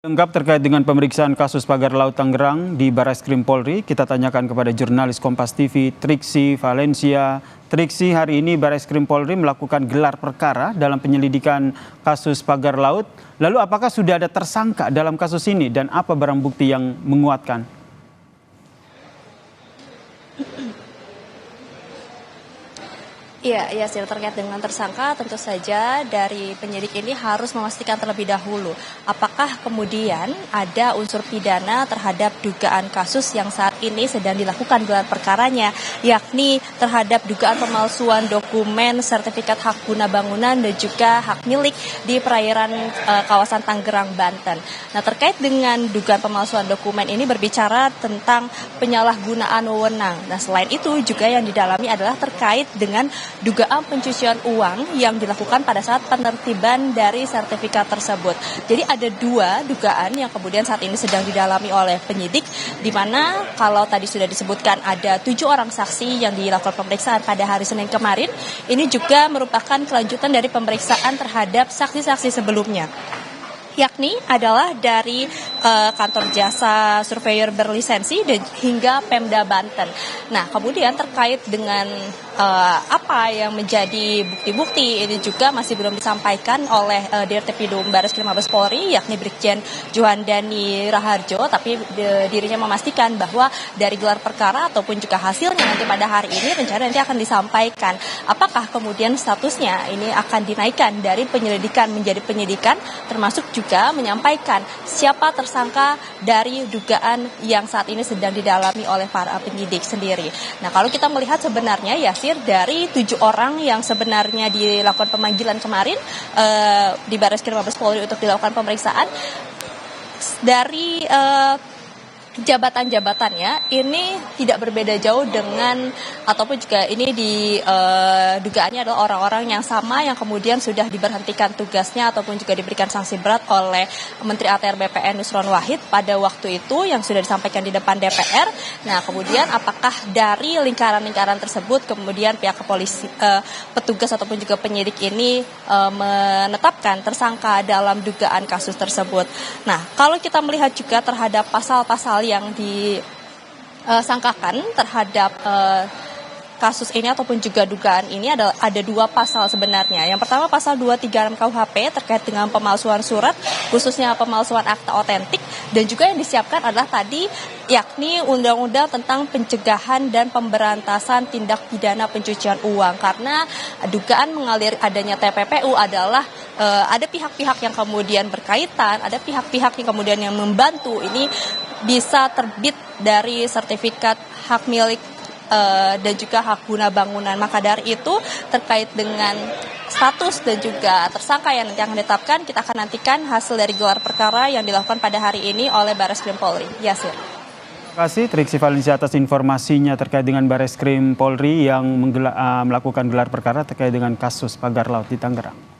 Lengkap terkait dengan pemeriksaan kasus pagar laut Tangerang di Barreskrim Polri, kita tanyakan kepada jurnalis Kompas TV Triksi Valencia. Triksi, hari ini Barreskrim Polri melakukan gelar perkara dalam penyelidikan kasus pagar laut. Lalu apakah sudah ada tersangka dalam kasus ini dan apa barang bukti yang menguatkan? Iya, terkait dengan tersangka tentu saja dari penyidik ini harus memastikan terlebih dahulu apakah kemudian ada unsur pidana terhadap dugaan kasus yang saat ini sedang dilakukan gelar perkaranya, yakni terhadap dugaan pemalsuan dokumen sertifikat hak guna bangunan dan juga hak milik di perairan kawasan Tangerang, Banten. Nah, terkait dengan dugaan pemalsuan dokumen ini berbicara tentang penyalahgunaan wewenang. Nah, selain itu juga yang didalami adalah terkait dengan dugaan pencucian uang yang dilakukan pada saat penertiban dari sertifikat tersebut. Jadi ada dua dugaan yang kemudian saat ini sedang didalami oleh penyidik, di mana kalau tadi sudah disebutkan ada 7 orang saksi yang dilakukan pemeriksaan pada hari Senin kemarin, ini juga merupakan kelanjutan dari pemeriksaan terhadap saksi-saksi sebelumnya, yakni adalah dari kantor jasa surveyor berlisensi dan hingga Pemda Banten. Nah, kemudian terkait dengan apa yang menjadi bukti-bukti ini juga masih belum disampaikan oleh Dirtipidum Barreskrim Mabes Polri, yakni Brigjen Juhandani Raharjo, tapi dirinya memastikan bahwa dari gelar perkara ataupun juga hasilnya nanti pada hari ini rencana nanti akan disampaikan apakah kemudian statusnya ini akan dinaikkan dari penyelidikan menjadi penyidikan, termasuk juga menyampaikan siapa tersangka dari dugaan yang saat ini sedang didalami oleh para penyidik sendiri. Nah, kalau kita melihat sebenarnya dari 7 orang yang sebenarnya dilakukan pemanggilan kemarin di Barreskrim Mabes Polri untuk dilakukan pemeriksaan, dari jabatan-jabatannya ini tidak berbeda jauh dengan ataupun juga ini dugaannya adalah orang-orang yang sama yang kemudian sudah diberhentikan tugasnya ataupun juga diberikan sanksi berat oleh Menteri ATR BPN Nusron Wahid pada waktu itu yang sudah disampaikan di depan DPR. Nah, kemudian apakah dari lingkaran-lingkaran tersebut kemudian pihak kepolisi, petugas ataupun juga penyidik ini menetapkan tersangka dalam dugaan kasus tersebut. Nah, kalau kita melihat juga terhadap pasal-pasal yang disangkakan terhadap kasus ini ataupun juga dugaan ini ada 2 pasal sebenarnya. Yang pertama pasal 236 KUHP terkait dengan pemalsuan surat, khususnya pemalsuan akta otentik, dan juga yang disiapkan adalah tadi yakni undang-undang tentang pencegahan dan pemberantasan tindak pidana pencucian uang, karena dugaan mengalir adanya TPPU adalah ada pihak-pihak yang kemudian berkaitan, ada pihak-pihak yang kemudian yang membantu ini bisa terbit dari sertifikat hak milik dan juga hak guna bangunan. Maka dari itu terkait dengan status dan juga tersangka yang nanti akan ditetapkan, kita akan nantikan hasil dari gelar perkara yang dilakukan pada hari ini oleh Barreskrim Polri. Yasir. Terima kasih Triksi Valencia atas informasinya terkait dengan Barreskrim Polri yang melakukan gelar perkara terkait dengan kasus pagar laut di Tangerang.